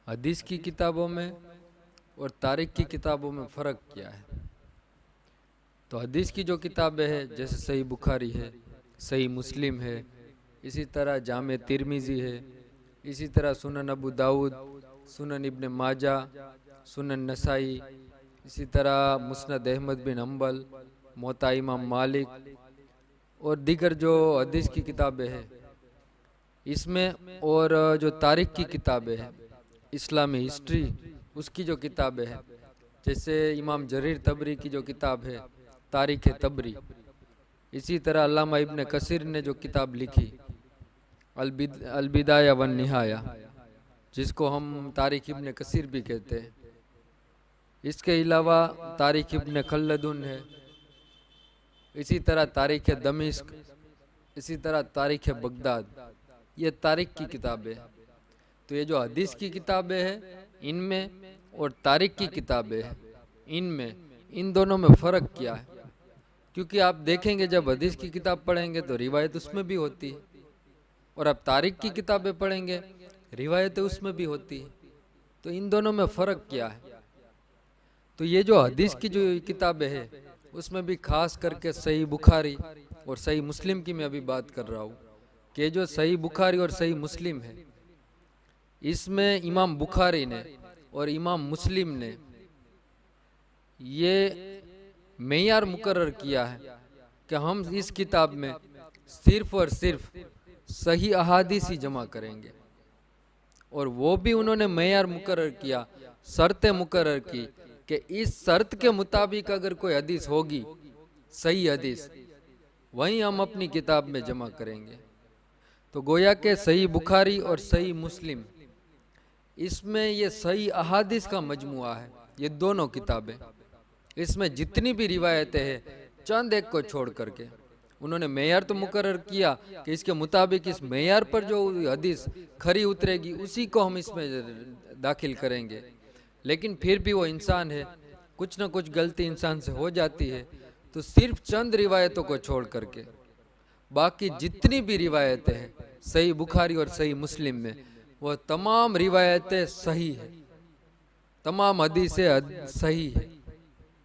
हदीस की किताबों में और तारीख की किताबों में फ़र्क क्या है। तो हदीस की जो किताबें हैं जैसे सही बुखारी है, सही मुस्लिम है, इसी तरह जामे तिरमिज़ी है, इसी तरह सुनन अबू दाऊद, सुनन इब्ने माजा, सुनन नसाई, इसी तरह मुस्नद अहमद बिन हम्बल, मोता इमाम मालिक और दीगर जो हदीस की किताबें हैं इसमें, और जो तारीख की किताबें हैं इस्लामी हिस्ट्री उसकी जो किताबें हैं जैसे इमाम जरीर तबरी की जो किताब है तारीख तबरी, इसी तरह अल्लामा इब्ने कसीर ने जो किताब लिखी अलबिदाया वन निहाया, जिसको हम तारीख इब्ने कसीर भी कहते हैं। इसके अलावा तारीख इब्ने खल्लदुन है, इसी तरह तारीख दमिश्क, इसी तरह तारीख बगदाद, ये तारीख की किताबें हैं। तो ये जो हदीस की किताबें हैं इनमें और तारीख की किताबें हैं इनमें, इन दोनों में फ़र्क क्या है। क्योंकि आप देखेंगे जब हदीस की किताब पढ़ेंगे तो रिवायत उसमें भी होती है, और आप तारीख की किताबें पढ़ेंगे रिवायतें उसमें भी होती है। तो इन दोनों में फ़र्क क्या है। तो ये जो हदीस की जो किताबें हैं उसमें भी खास करके सही बुखारी और सही मुस्लिम की मैं अभी बात कर रहा हूँ कि जो सही बुखारी और सही मुस्लिम है इसमें इमाम बुखारी ने और इमाम मुस्लिम ने ये मेयार मुकर्रर किया है कि हम इस किताब में सिर्फ और सिर्फ सही अहादीस ही जमा करेंगे, और वो भी उन्होंने मेयार मुकर्रर किया, शर्तें मुकर्रर की कि इस शर्त के मुताबिक अगर कोई हदीस होगी सही हदीस वहीं हम अपनी किताब में जमा करेंगे। तो गोया के सही बुखारी और सही मुस्लिम इसमें ये सही अहादीस का मजमुआ है, ये दोनों किताबें। इसमें जितनी भी रिवायतें हैं चंद एक को छोड़ करके उन्होंने मेयार तो मुकर्रर किया कि इसके मुताबिक इस मेयार पर जो हदीस खरी उतरेगी उसी को हम इसमें दाखिल करेंगे। लेकिन फिर भी वो इंसान है, कुछ ना कुछ गलती इंसान से हो जाती है, तो सिर्फ चंद रिवायतों को छोड़ करके बाकी जितनी भी रिवायतें हैं सही बुखारी और सही मुस्लिम में वह तमाम रिवायतें सही है, तमाम हदीसें सही है।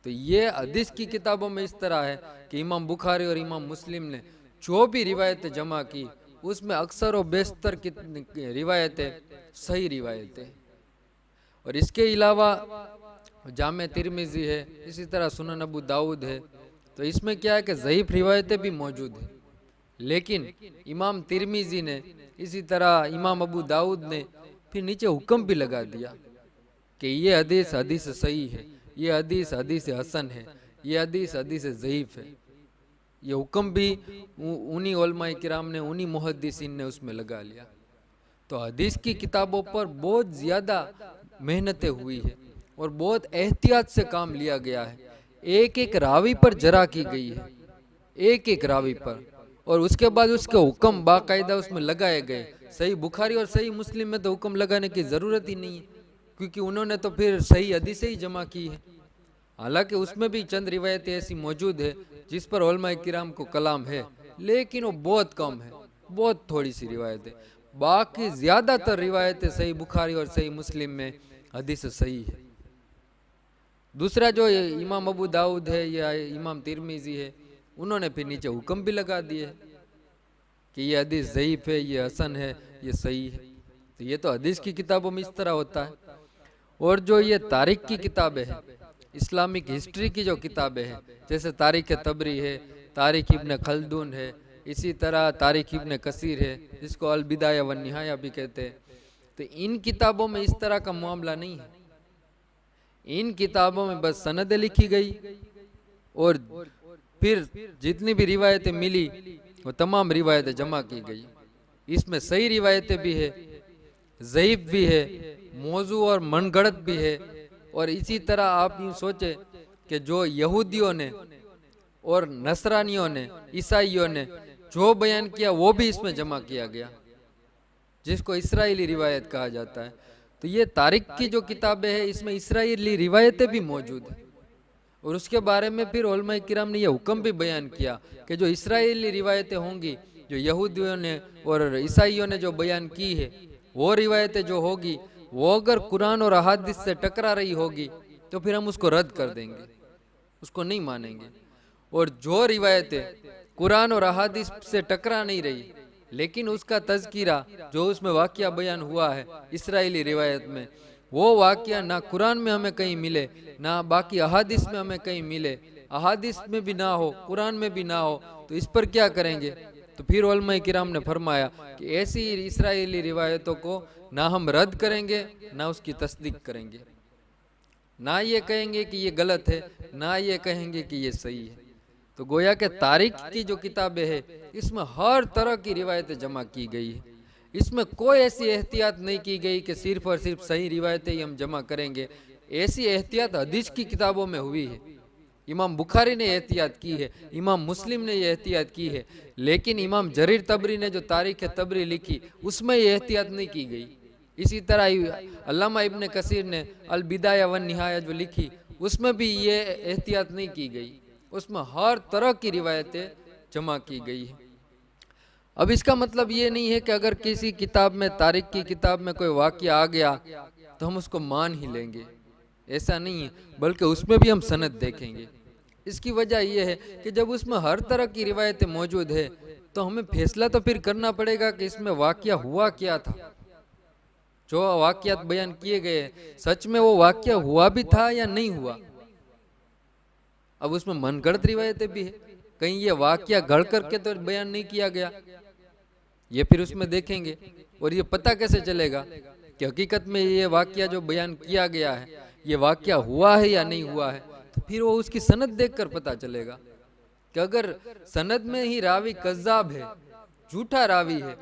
तो ये हदीस की किताबों में इस तरह है कि इमाम बुखारी और इमाम मुस्लिम ने जो भी रिवायतें जमा की उसमें अक्सर और बेशतर की रिवायतें सही रिवायतें। और इसके अलावा जामे तिरमिज़ी है, इसी तरह सुनन अबू दाऊद है, तो इसमें क्या है कि ज़ईफ़ रिवायतें भी मौजूद हैं। लेकिन इमाम तिरमिज़ी ने इसी तरह इमाम अबू दाऊद ने फिर नीचे हुक्म भी लगा दिया कि ये हदीस हदीस सही है, ये हदीस हदीस हसन है, ये हदीस हदीस ज़ईफ़ है। ये हुक्म भी उन्हीं उलमाए किराम ने, उन्हीं मुहद्दिसीन ने उसमें लगा लिया। तो हदीस की किताबों पर बहुत ज़्यादा मेहनतें हुई है और बहुत एहतियात से काम लिया गया है। एक एक रावी पर जरा की गई है, एक एक रावी पर, और उसके बाद उसके हुक्म बाकायदा उसमें लगाए गए। सही बुखारी और सही मुस्लिम में तो हुक्म लगाने की ज़रूरत ही नहीं है, क्योंकि उन्होंने तो फिर सही हदीसें ही जमा की है। हालांकि उसमें भी चंद रिवायतें ऐसी मौजूद है जिस पर उलमाए किराम को कलाम है, लेकिन वो बहुत कम है, बहुत थोड़ी सी रिवायतें। बाकी ज़्यादातर रिवायतें सही बुखारी और सही मुस्लिम में हदीस सही है। दूसरा जो इमाम अबू दाऊद है या इमाम तिरमिज़ी है उन्होंने फिर नीचे हुक्म भी लगा दिए कि ये हदीस ज़ईफ़ है, ये हसन है, ये सही है। तो ये तो हदीस की किताबों में इस तरह होता है। और जो ये तारीख की किताबें हैं, इस्लामिक हिस्ट्री की जो किताबें हैं जैसे तारीख तबरी है, तारीख इब्ने खल्दून है, इसी तरह तारीख इब्ने कसीर है जिसको अलबिदाया वन निहाया भी कहते हैं, तो इन किताबों में इस तरह का मामला नहीं है। इन किताबों में बस सनदें लिखी गई और फिर जितनी भी रिवायतें मिली वो तमाम रिवायतें जमा की गई। इसमें सही रिवायतें भी है, ज़ईफ़ भी है, मौजू और मनगढ़ंत भी है। और इसी तरह आप यूँ सोचें कि जो यहूदियों ने और नसरानियों ने, ईसाइयों ने जो बयान किया वो भी इसमें जमा किया गया, जिसको इस्राएली रिवायत कहा जाता है। तो ये तारीख की जो किताबें हैं इसमें इस्राएली रिवायतें भी मौजूद हैं। और उसके बारे में फिर उलमाए किराम ने यह हुक्म भी बयान किया कि जो इस्राएली रिवायतें होंगी, जो यहूदियों ने और ईसाइयों ने जो बयान की है, वो रिवायतें जो होगी वो अगर कुरान और अहादीस से टकरा रही होगी तो फिर हम उसको रद्द कर देंगे, उसको नहीं मानेंगे। और जो रिवायतें कुरान और अहादीस से टकरा नहीं रही लेकिन उसका तज़किरा जो उसमें वाक़या बयान हुआ है इसराइली रिवायत में, वो वाक़या ना कुरान में हमें कहीं मिले ना बाकी अहादीस में हमें कहीं मिले, अहादीस में भी ना हो कुरान में भी ना हो, तो इस पर क्या करेंगे? तो फिर उलमाए किराम ने फरमाया कि ऐसी इसराइली रिवायतों को ना हम रद्द करेंगे ना उसकी तस्दीक करेंगे, ना ये कहेंगे कि ये गलत है ना ये कहेंगे कि ये सही है। तो गोया के तारीख की जो किताबें हैं इसमें हर तरह की रिवायतें जमा की गई है, इसमें कोई ऐसी एहतियात नहीं की गई कि सिर्फ और सिर्फ सही रिवायतें ही हम जमा करेंगे। ऐसी एहतियात हदीस की किताबों में हुई है, इमाम बुखारी ने एहतियात की है, इमाम मुस्लिम ने ये एहतियात की है, लेकिन इमाम जरीर तबरी ने जो तारीख तबरी लिखी उसमें ये एहतियात नहीं की गई। इसी तरह अल्लामा इब्ने कसीर ने अल बिदाया वन निहाया जो लिखी उसमें भी ये एहतियात नहीं की गई, उसमें हर तरह की रिवायतें जमा की गई है। अब इसका मतलब ये नहीं है कि अगर किसी किताब में तारीख की किताब में कोई वाक़या आ गया तो हम उसको मान ही लेंगे, ऐसा नहीं है, बल्कि उसमें भी हम सनद देखेंगे। इसकी वजह यह है कि जब उसमें हर तरह की रिवायतें मौजूद है तो हमें फैसला तो फिर करना पड़ेगा कि इसमें वाक़या हुआ क्या था। जो वाक़यात बयान किए गए सच में वो वाक़या हुआ भी था या नहीं हुआ। अब उसमें मनगढ़ंत रिवायतें भी है, कहीं ये वाक़या गढ़ करके तो बयान नहीं किया गया, ये फिर उसमें देखेंगे। और ये पता कैसे चलेगा कि हकीकत में ये वाक़या जो बयान किया गया है ये वाक़या हुआ है या नहीं हुआ है, तो फिर वो उसकी सनद देखकर पता चलेगा कि अगर सनद में ही रावी कज़्ज़ाब है, झूठा रावी है,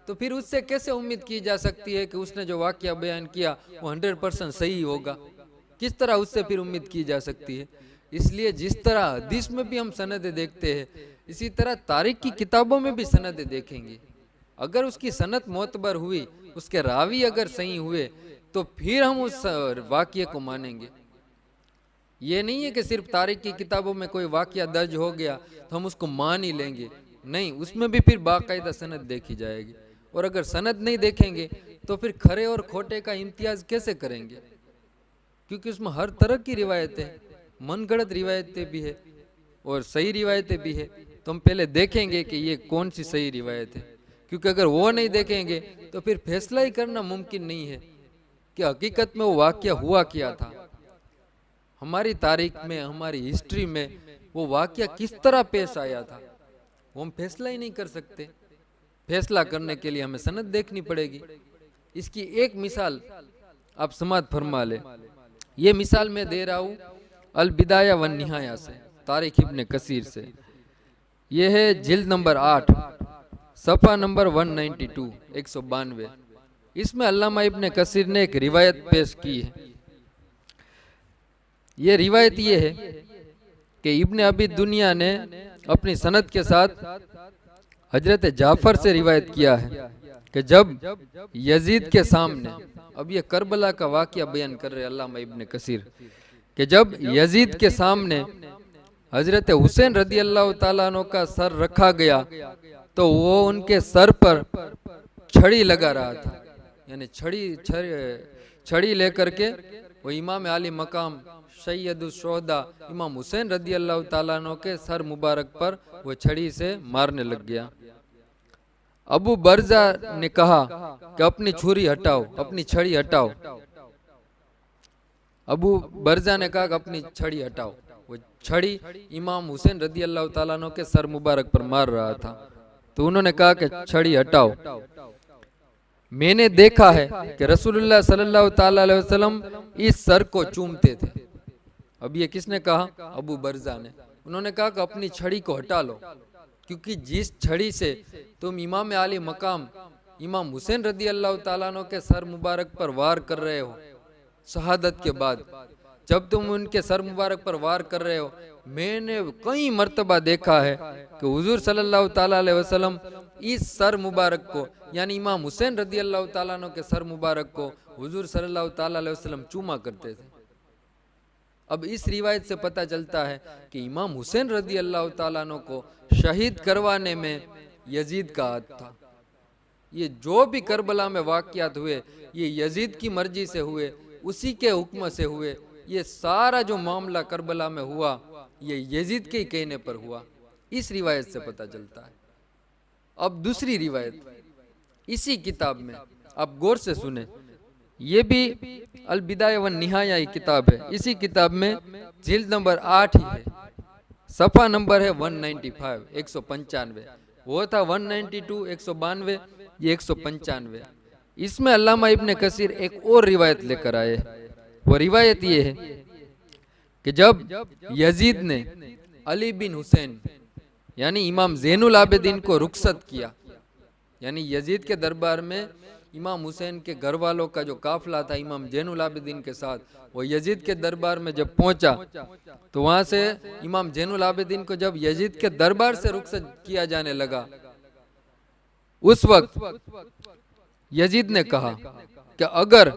तो फिर उससे कैसे उम्मीद की जा सकती है कि उसने जो वाक़या बयान किया वो 100% सही होगा। किस तरह उससे फिर उम्मीद की जा सकती है। इसलिए जिस तरह हदीस में भी हम सनदें देखते हैं इसी तरह तारीख की किताबों में भी सनदें देखेंगे। अगर उसकी सनद मोतबर हुई, उसके रावी अगर सही हुए, तो फिर हम उस वाक़ये को मानेंगे। ये नहीं है कि सिर्फ तारीख की किताबों में कोई वाक़या दर्ज हो गया तो हम उसको मान ही लेंगे, नहीं, उसमें भी फिर बाकायदा सनद देखी जाएगी। और अगर सनद नहीं देखेंगे तो फिर खरे और खोटे का इम्तियाज कैसे करेंगे, क्योंकि उसमें हर तरह की रिवायतें, मनगढ़ंत रिवायतें भी है और सही रिवायतें भी है। तो हम पहले देखेंगे कि ये कौन सी सही रिवायत है, क्योंकि अगर वो नहीं देखेंगे तो फिर फैसला ही करना मुमकिन नहीं है कि हकीकत में वो वाक़या हुआ क्या था। हमारी तारीख में, हमारी हिस्ट्री में वो वाक़या किस तरह पेश आया था वो हम फैसला ही नहीं कर सकते। फैसला करने के लिए हमें सनद देखनी पड़ेगी। इसकी एक मिसाल आप समात फरमा ले। ये मिसाल मैं दे रहा हूँ अल बिदाया वन निहाया से, तारीख इब्ने कसीर से। ये है जिल्द नंबर 8 सफ़ा नंबर 192 192। इसमें अल्लामा इब्ने कसीर ने एक रिवायत पेश की है। ये रिवायत ये है कि इब्ने अबी दुनिया ने अपनी सनद के साथ हजरत जाफर से रिवायत किया है कि जब यजीद के सामने, अब ये करबला का वाक़या बयान कर रहे अल्लामा इब्ने कसीर, कि जब यजीद के सामने हजरत हुसैन रदी अल्लाह ताला अन्हु का सर रखा गया तो वो उनके सर पर छड़ी लगा रहा था, यानी छड़ी लेकर के वो इमाम आली मकाम सैयदुश्शुहदा इमाम हुसैन रदी अल्लाह ताला अन्हु के सर मुबारक पर वो छड़ी से मारने लग गया। अबू बरजा ने कहा कि अपनी छुरी हटाओ, अपनी छड़ी हटाओ। अबू बरजा ने कहा कि अपनी छड़ी हटाओ। वो छड़ी इमाम हुसैन रदी अल्लाह ताला अन्हु के सर मुबारक पर मार रहा था, तो उन्होंने कहा कि छड़ी हटाओ। मैंने देखा है कि रसूलुल्लाह सल्लल्लाहु ताला अलैहि वसल्लम इस सर को चूमते थे। अब ये किसने कहा? अबू बरजा ने। उन्होंने कहा कि अपनी छड़ी को हटा लो, क्योंकि जिस छड़ी से तुम इमाम आली मकाम इमाम हुसैन रदी अल्लाह ताला अन्हु के सर मुबारक पर वार कर रहे हो शहादत के बाद, जब तुम उनके सर मुबारक पर वार कर रहे हो, मैंने कई मर्तबा देखा है कि हुजूर सल्लल्लाहु ताला अलैहि वसल्लम इस सर मुबारक को, यानी इमाम हुसैन रदी अल्लाह ताला अन्हु के सर मुबारक को हुजूर सल्लल्लाहु ताला अलैहि वसल्लम चूमा करते थे। अब इस रिवायत से पता चलता है कि इमाम हुसैन रदी अल्लाह ताला अन्हु को शहीद करवाने में यजीद का हाथ था। ये जो भी करबला में वाक़यात हुए ये यजीद की मर्जी से हुए, उसी के हुक्म से हुए। ये सारा जो मामला करबला में हुआ ये यजीद के कहने पर हुआ, इस रिवायत से पता चलता है। अब दूसरी रिवायत इसी किताब में, आप गौर से सुने, ये भी अल बिदाया व निहाया की किताब है। इसी किताब में जिल्द नंबर 8 ही है, सफ़ा नंबर है 195, 195। वो था 192, 192, ये 195। इसमें अल्लामा इब्ने कसीर एक और रिवायत लेकर आए। वो रिवायत ये है कि जब यजीद ने अली बिन हुसैन यानी इमाम ज़ैनुल आबिदीन को रुखसत किया, यानी यजीद के दरबार में इमाम हुसैन के घर वालों का जो काफिला था इमाम ज़ैनुल आबिदीन के साथ, वो यजीद के दरबार में जब पहुंचा तो वहां से इमाम ज़ैनुल आबिदीन को जब यजीद के दरबार से रुखसत किया जाने लगा, उस वक्त यजीद ने कहा कि अगर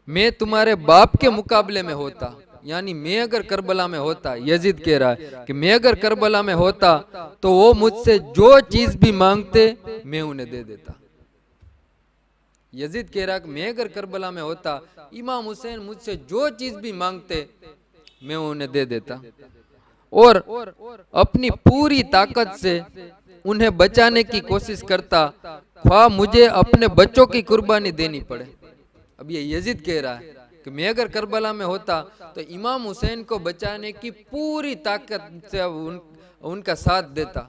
मैं तुम्हारे बाप के मुकाबले में होता, यानी मैं अगर करबला में होता, यजीद कह रहा है कि मैं अगर करबला में होता तो वो मुझसे जो चीज भी मांगते मैं उन्हें दे देता। यजीद कह रहा कि मैं अगर करबला में होता, इमाम हुसैन मुझसे जो चीज भी मांगते मैं उन्हें दे देता और अपनी पूरी ताकत से उन्हें बचाने की कोशिश करता, ख्वाह मुझे अपने बच्चों की कुर्बानी देनी पड़े। अब ये यजीद कह रहा है कि मैं अगर करबला में होता तो इमाम हुसैन को बचाने की पूरी ताकत से उनका साथ देता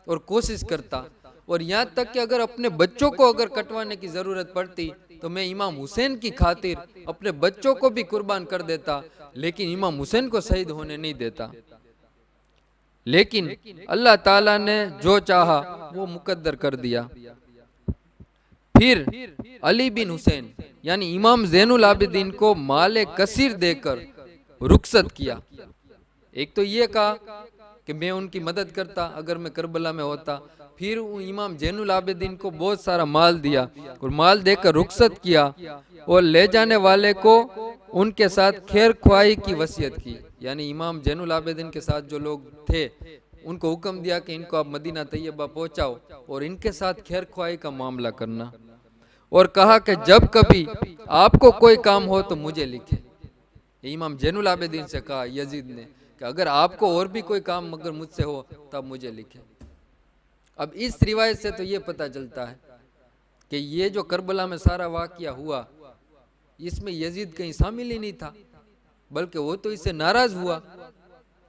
और कोशिश करता, और यहाँ तक कि अगर अपने बच्चों को अगर कटवाने की जरूरत पड़ती तो मैं इमाम हुसैन की खातिर अपने बच्चों को भी कुर्बान कर देता, लेकिन इमाम हुसैन को शहीद होने नहीं देता। लेकिन अल्लाह ताला ने जो चाहा वो मुकद्दर कर दिया। फिर अली बिन हुसैन यानी इमाम ज़ैनुल आबिदीन को माले कसीर देकर रुखसत किया। एक तो ये कहा कि मैं उनकी मदद करता अगर मैं करबला में होता, फिर इमाम ज़ैनुल आबिदीन को बहुत सारा माल दिया और माल देकर रुखसत किया और ले जाने वाले को उनके साथ खैर ख्वाही की वसीयत की। यानी इमाम ज़ैनुल आबिदीन के साथ जो लोग थे उनको हुक्म दिया कि इनको आप मदीना तैयबा पहुंचाओ और इनके साथ खैर ख्वाही का मामला करना, और कहा कि जब कभी आपको कोई काम हो तो मुझे लिखे। इमाम ज़ैनुल आबिदीन से कहा यजीद ने कि अगर आपको और भी कोई काम अगर मुझसे हो तब मुझे लिखे। अब इस रिवायत से तो ये पता चलता है कि ये जो करबला में सारा वाकया हुआ इसमें यजीद कहीं शामिल ही नहीं था, बल्कि वो तो इससे नाराज हुआ।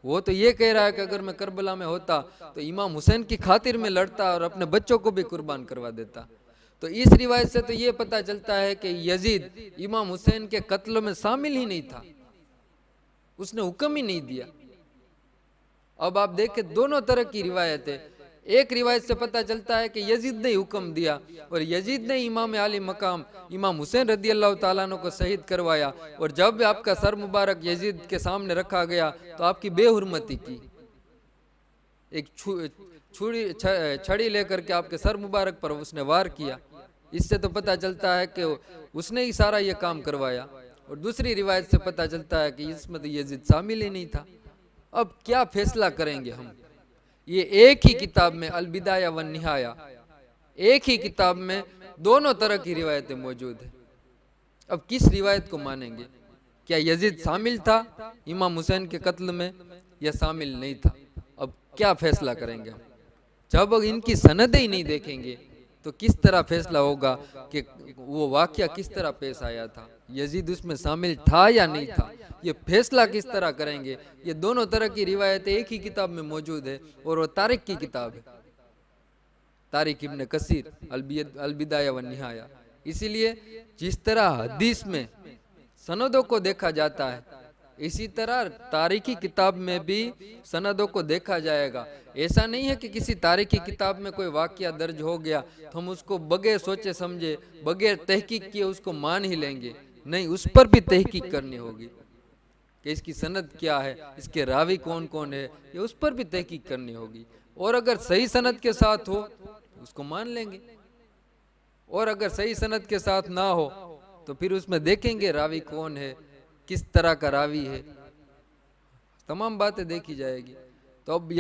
वो तो ये कह रहा है कि अगर मैं करबला में होता तो इमाम हुसैन की खातिर में लड़ता और अपने बच्चों को भी कुर्बान करवा देता। तो इस रिवायत से तो ये पता चलता है कि यजीद इमाम हुसैन के कत्ल में शामिल ही नहीं था, उसने हुक्म ही नहीं दिया। अब आप देखें दोनों तरह की रिवायत है। एक रिवायत से पता चलता है कि यजीद ने हुक्म दिया और यजीद ने इमाम आली मकाम इमाम हुसैन रदी अल्लाह ताला अन्हु को शहीद करवाया, और जब आपका सर मुबारक यजीद के सामने रखा गया तो आपकी बेहुरमती की, एक छड़ी लेकर के आपके सर मुबारक पर उसने वार किया। इससे तो पता चलता है कि उसने ही सारा ये काम करवाया। और दूसरी रिवायत से पता चलता है कि इसमें तो यजीद शामिल ही नहीं था। अब क्या फैसला करेंगे हम? ये एक ही किताब में अल बिदाया व निहाया, एक ही किताब में दोनों तरह की रिवायतें मौजूद है। अब किस रिवायत को मानेंगे? क्या यजीद शामिल था इमाम हुसैन के कत्ल में या शामिल नहीं था? अब क्या फैसला करेंगे? जब इनकी सनदें ही नहीं देखेंगे तो किस तरह फैसला होगा कि वो वाकया किस तरह पेश आया था, यजीद उसमें शामिल था या नहीं था? ये फैसला किस तरह करेंगे? ये दोनों तरह की रिवायतें एक ही किताब में मौजूद है और वो तारिक की किताब है, तारिक इब्ने कसीर अल बिदाया व निहाया। इसीलिए जिस तरह हदीस में सनदों को देखा जाता है इसी तरह तारीखी किताब में भी सनदों को देखा जाएगा। ऐसा नहीं है कि किसी तारीखी किताब में कोई वाकया दर्ज हो गया तो हम उसको बगैर सोचे समझे बगैर तहकीक किए उसको मान ही लेंगे। नहीं, उस पर भी तहकीक करनी होगी कि इसकी सनद क्या है, इसके रावी कौन कौन है, ये उस पर भी तहकीक करनी होगी। और अगर सही सनद के साथ हो तो उसको मान लेंगे, और अगर सही सनद के साथ ना हो तो फिर उसमें देखेंगे रावी कौन है, किस तरह का रावी है, तमाम बातें देखी जाएगी। तो अब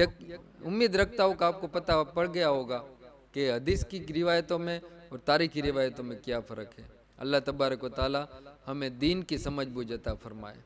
उम्मीद रखता हूँ कि आपको पता पड़ गया होगा कि हदीस की रिवायतों में और तारीखी रिवायतों में क्या फ़र्क है। अल्लाह तबारक व ताला हमें दीन की समझ बूझ अता फरमाए।